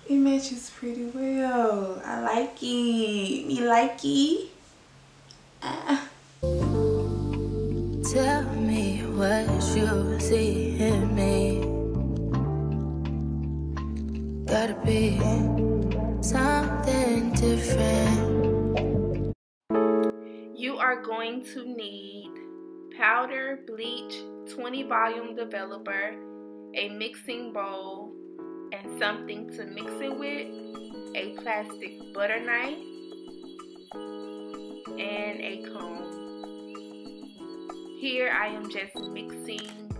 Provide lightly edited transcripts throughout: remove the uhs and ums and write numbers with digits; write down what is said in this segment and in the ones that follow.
It matches pretty well. I like it. Me like it. Tell me what you see in me. Gotta be something different. You are going to need powder, bleach, 20 volume developer, a mixing bowl, and something to mix it with, a plastic butter knife, and a comb. Here I am just mixing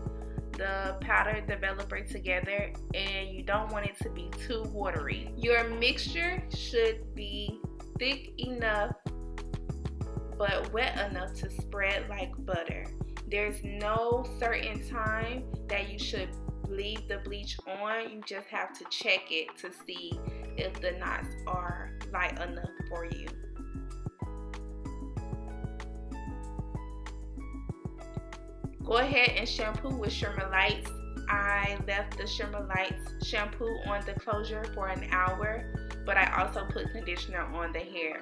the powder developer together, and you don't want it to be too watery. Your mixture should be thick enough but wet enough to spread like butter. There's no certain time that you should leave the bleach on. You just have to check it to see if the knots are light enough for you. Go ahead and shampoo with Shimmer Lights. I left the Shimmer Lights shampoo on the closure for an hour, but I also put conditioner on the hair.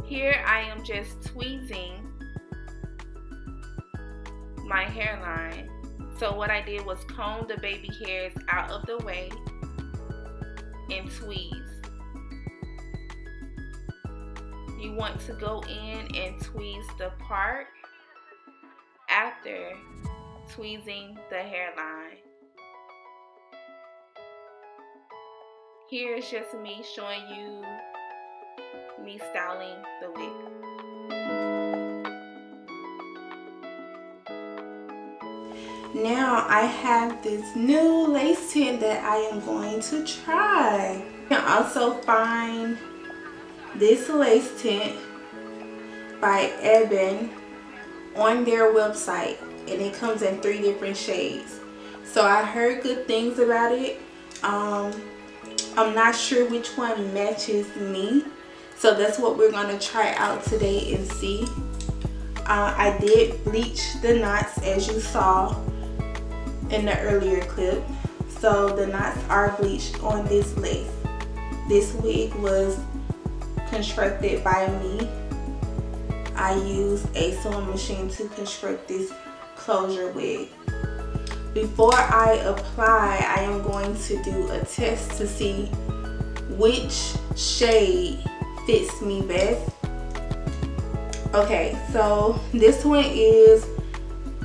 Here I am just tweezing my hairline. So what I did was comb the baby hairs out of the way and tweeze. You want to go in and tweeze the part after tweezing the hairline. Here is just me showing you me styling the wig. Now I have this new lace tint that I am going to try. You can also find this lace tint by Ebin on their website, and it comes in 3 different shades. So I heard good things about it. I'm not sure which one matches me, so that's what we're going to try out today and see. I did bleach the knots as you saw in the earlier clip, so the knots are bleached on this lace. This wig was constructed by me. I used a sewing machine to construct this closure wig. Before I apply, I am going to do a test to see which shade fits me best. Okay, so this one is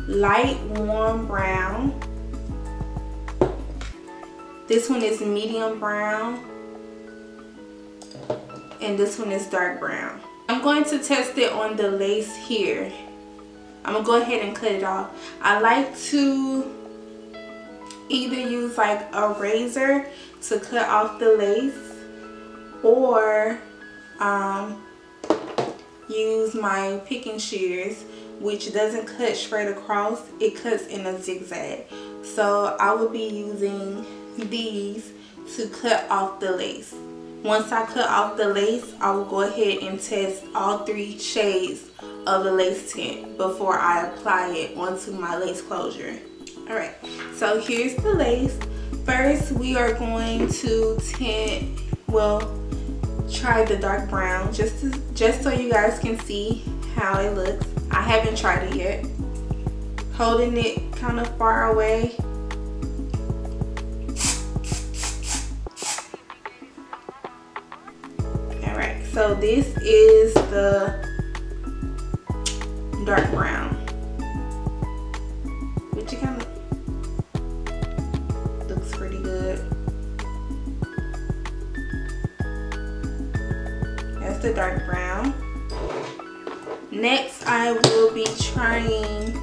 light warm brown. This one is medium brown. And this one is dark brown. I'm going to test it on the lace here. I'm gonna go ahead and cut it off. I like to either use like a razor to cut off the lace, or use my picking shears, which doesn't cut straight across, it cuts in a zigzag. So I will be using these to cut off the lace. Once I cut off the lace, I will go ahead and test all 3 shades of the lace tint before I apply it onto my lace closure. Alright, so here's the lace. First, we are going to tint, well, try the dark brown just so you guys can see how it looks. I haven't tried it yet. Holding it kind of far away. Alright, so this is the dark brown, which it kind of looks pretty good. That's the dark brown. Next, I will be trying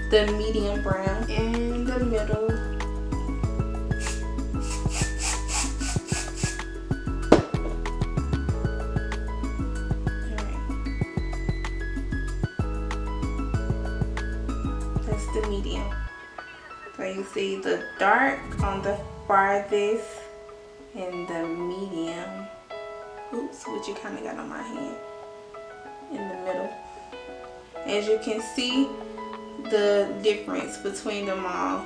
the medium brown in the middle. The medium. So you see the dark on the farthest and the medium, oops, which you kind of got on my hand, in the middle. As you can see the difference between them all.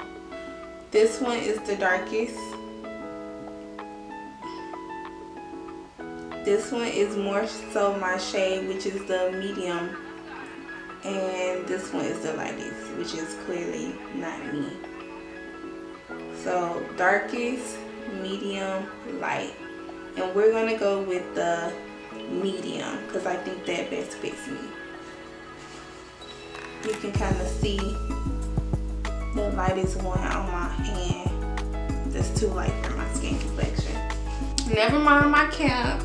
This one is the darkest This one is more so my shade, which is the medium, and this one is the lightest, which is clearly not me. So darkest, medium, light, and we're gonna go with the medium because I think that best fits me. You can kind of see the lightest one on my hand. That's too light for my skin complexion. Never mind my cap.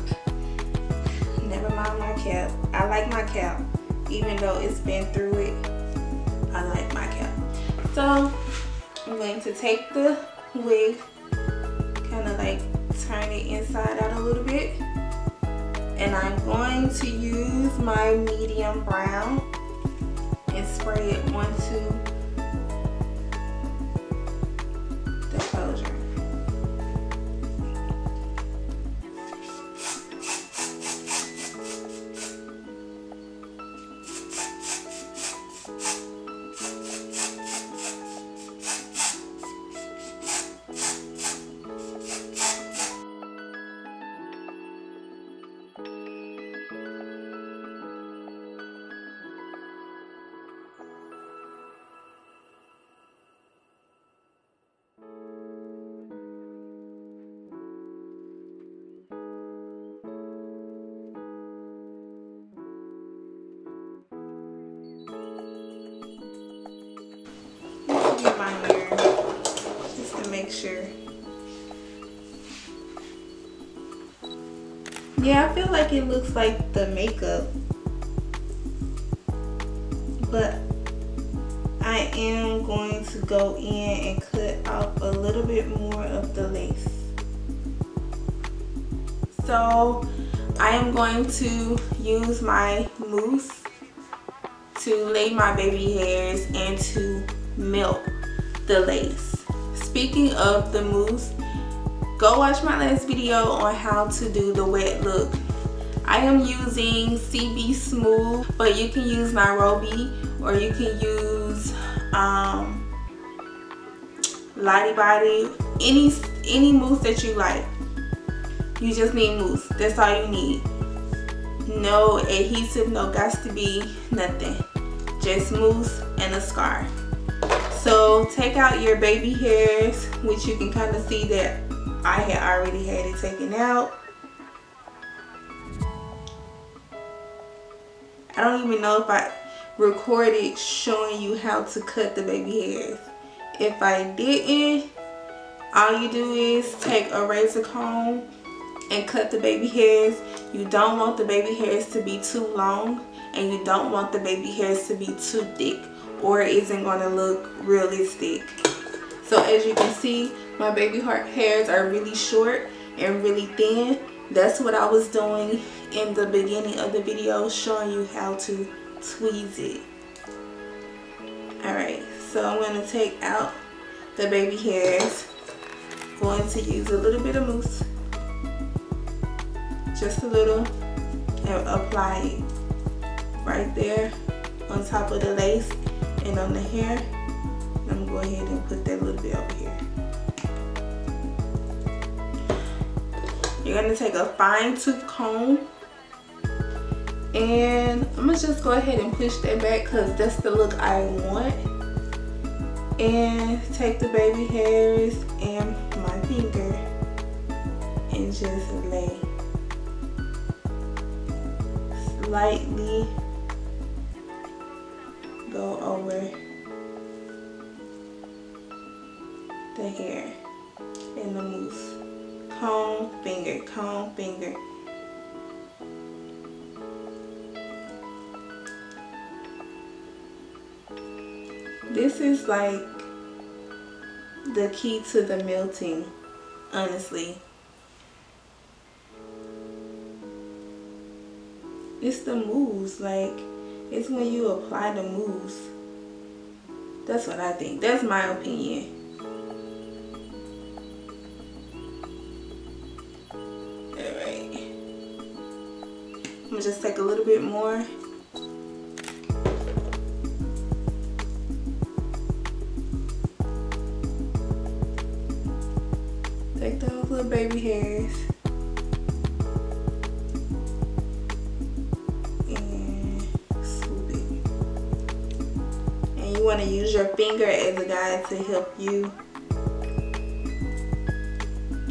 Never mind my cap. I like my cap. Even though it's been through it, I like my cap. So I'm going to take the wig, kind of like turn it inside out a little bit. And I'm going to use my medium brown and spray it onto the closure. Get my hair just to make sure. Yeah, I feel like it looks like the makeup, but I am going to go in and cut off a little bit more of the lace. So I am going to use my mousse to lay my baby hairs and to melt the lace. Speaking of the mousse, go watch my last video on how to do the wet look. I am using CB Smooth, but you can use Nairobi or you can use Lottie Body, any mousse that you like. You just need mousse. That's all you need. No adhesive, no got to be nothing. Just mousse and a scarf. So take out your baby hairs, which you can kind of see that I had already had it taken out. I don't even know if I recorded showing you how to cut the baby hairs. If I didn't, all you do is take a razor comb and cut the baby hairs. You don't want the baby hairs to be too long, and you don't want the baby hairs to be too thick, or it isn't going to look realistic. So as you can see, my baby hairs are really short and really thin. That's what I was doing in the beginning of the video, showing you how to tweeze it. Alright, so I'm going to take out the baby hairs. Going to use a little bit of mousse, just a little, and apply it right there on top of the lace and on the hair. I'm going to go ahead and put that little bit over here. You're going to take a fine tooth comb, and I'm going to just go ahead and push that back because that's the look I want. And take the baby hairs and my finger and just lay slightly, go over the hair and the mousse. Comb, finger, comb, finger. This is like the key to the melting, honestly. It's the mousse, like it's when you apply the mousse. That's what I think. That's my opinion. Alright. I'm gonna just take a little bit more. Take those little baby hairs want to use your finger as a guide to help you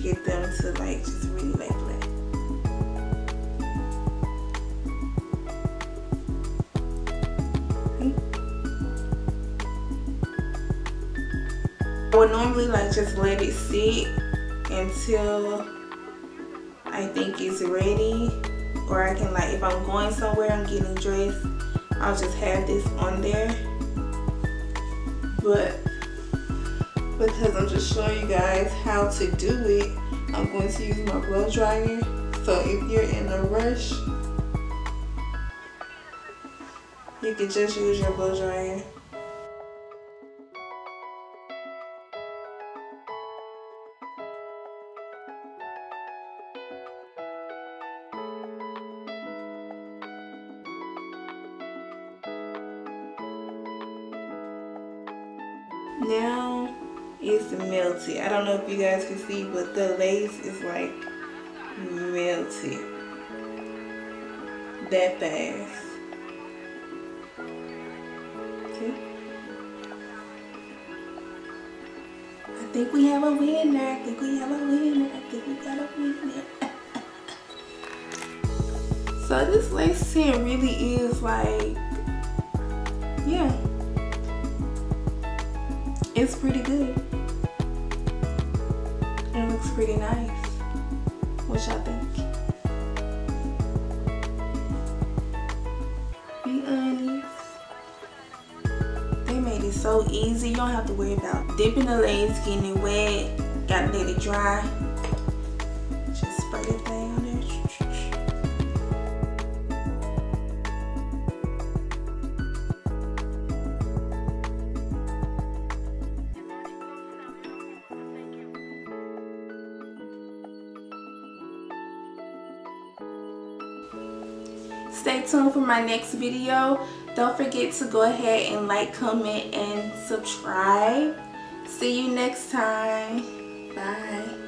get them to like just really lay flat. I would normally like just let it sit until I think it's ready, or I can like if I'm going somewhere, I'm getting dressed, I'll just have this on there. But because I'm just showing you guys how to do it, I'm going to use my blow dryer. So if you're in a rush, you can just use your blow dryer. Now it's melted. I don't know if you guys can see, but the lace is like melted that fast. See? I think we have a winner. I think we have a winner. I think we got a winner. So this lace tint really is like, yeah. It's pretty good. It looks pretty nice. What y'all think? Be honest. They made it so easy. You don't have to worry about dipping the lace, getting it wet. Gotta let it dry. Just spray it down there. Stay tuned for my next video. Don't forget to go ahead and like, comment, and subscribe. See you next time. Bye.